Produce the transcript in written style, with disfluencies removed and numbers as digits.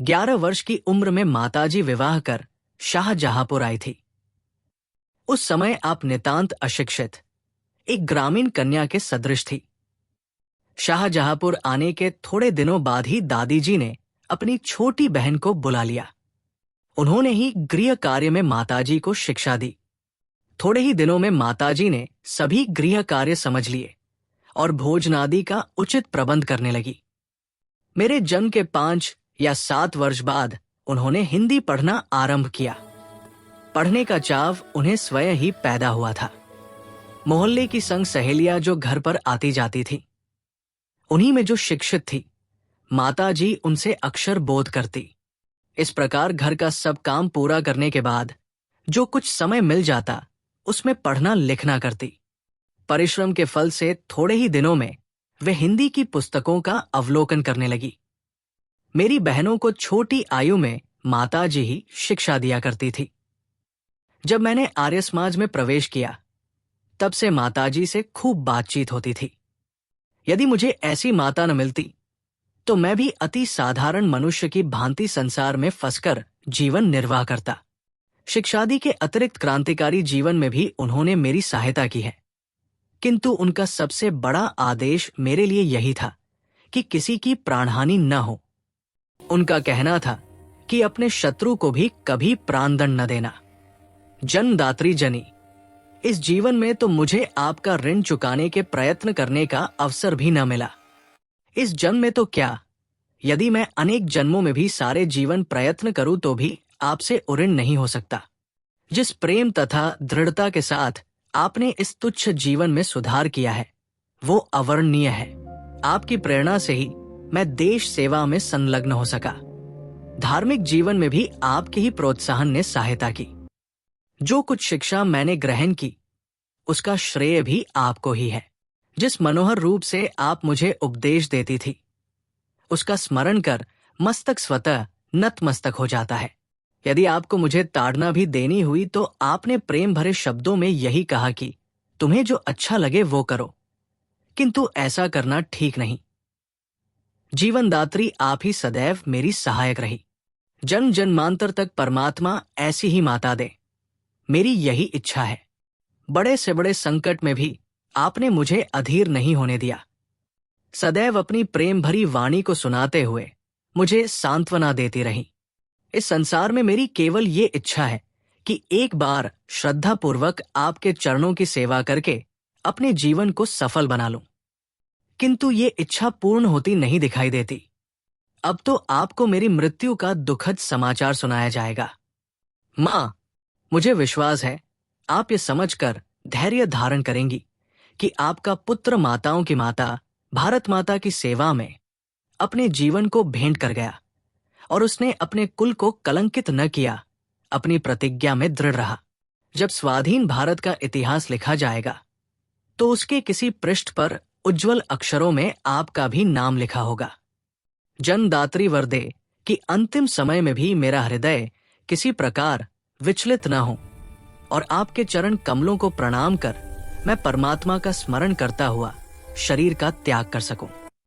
11 वर्ष की उम्र में माताजी विवाह कर शाहजहांपुर आई थी। उस समय आप नितांत अशिक्षित एक ग्रामीण कन्या के सदृश थी। शाहजहांपुर आने के थोड़े दिनों बाद ही दादी जी ने अपनी छोटी बहन को बुला लिया। उन्होंने ही गृह कार्य में माताजी को शिक्षा दी। थोड़े ही दिनों में माताजी ने सभी गृह कार्य समझ लिए और भोजनादि का उचित प्रबंध करने लगी। मेरे जन्म के 5 या 7 वर्ष बाद उन्होंने हिंदी पढ़ना आरंभ किया। पढ़ने का चाव उन्हें स्वयं ही पैदा हुआ था। मोहल्ले की संग सहेलियां जो घर पर आती जाती थीं, उन्हीं में जो शिक्षित थी, माताजी उनसे अक्षर बोध करती। इस प्रकार घर का सब काम पूरा करने के बाद जो कुछ समय मिल जाता, उसमें पढ़ना लिखना करती। परिश्रम के फल से थोड़े ही दिनों में वे हिंदी की पुस्तकों का अवलोकन करने लगी। मेरी बहनों को छोटी आयु में माताजी ही शिक्षा दिया करती थी। जब मैंने आर्य समाज में प्रवेश किया, तब से माताजी से खूब बातचीत होती थी। यदि मुझे ऐसी माता न मिलती, तो मैं भी अति साधारण मनुष्य की भांति संसार में फंसकर जीवन निर्वाह करता। शिक्षादि के अतिरिक्त क्रांतिकारी जीवन में भी उन्होंने मेरी सहायता की है, किंतु उनका सबसे बड़ा आदेश मेरे लिए यही था कि किसी की प्राणहानि न हो। उनका कहना था कि अपने शत्रु को भी कभी प्राणदंड न देना। जन्मदात्री जनी, इस जीवन में तो मुझे आपका ऋण चुकाने के प्रयत्न करने का अवसर भी न मिला। इस जन्म में तो क्या, यदि मैं अनेक जन्मों में भी सारे जीवन प्रयत्न करूं तो भी आपसे उऋण नहीं हो सकता। जिस प्रेम तथा दृढ़ता के साथ आपने इस तुच्छ जीवन में सुधार किया है, वो अवर्णनीय है। आपकी प्रेरणा से ही मैं देश सेवा में संलग्न हो सका। धार्मिक जीवन में भी आपके ही प्रोत्साहन ने सहायता की। जो कुछ शिक्षा मैंने ग्रहण की, उसका श्रेय भी आपको ही है। जिस मनोहर रूप से आप मुझे उपदेश देती थी, उसका स्मरण कर मस्तक स्वतः नतमस्तक हो जाता है। यदि आपको मुझे ताड़ना भी देनी हुई तो आपने प्रेम भरे शब्दों में यही कहा कि तुम्हें जो अच्छा लगे वो करो, किंतु ऐसा करना ठीक नहीं। जीवनदात्री आप ही सदैव मेरी सहायक रही। जन्म जन्मांतर तक परमात्मा ऐसी ही माता दे, मेरी यही इच्छा है। बड़े से बड़े संकट में भी आपने मुझे अधीर नहीं होने दिया। सदैव अपनी प्रेम भरी वाणी को सुनाते हुए मुझे सांत्वना देती रही। इस संसार में मेरी केवल ये इच्छा है कि एक बार श्रद्धा पूर्वक आपके चरणों की सेवा करके अपने जीवन को सफल बना लूं, किंतु ये इच्छा पूर्ण होती नहीं दिखाई देती। अब तो आपको मेरी मृत्यु का दुखद समाचार सुनाया जाएगा। मां, मुझे विश्वास है आप ये समझकर धैर्य धारण करेंगी कि आपका पुत्र माताओं की माता भारत माता की सेवा में अपने जीवन को भेंट कर गया और उसने अपने कुल को कलंकित न किया, अपनी प्रतिज्ञा में दृढ़ रहा। जब स्वाधीन भारत का इतिहास लिखा जाएगा, तो उसके किसी पृष्ठ पर उज्जवल अक्षरों में आपका भी नाम लिखा होगा। जन्मदात्री वरदे कि अंतिम समय में भी मेरा हृदय किसी प्रकार विचलित न हो और आपके चरण कमलों को प्रणाम कर मैं परमात्मा का स्मरण करता हुआ शरीर का त्याग कर सकूं।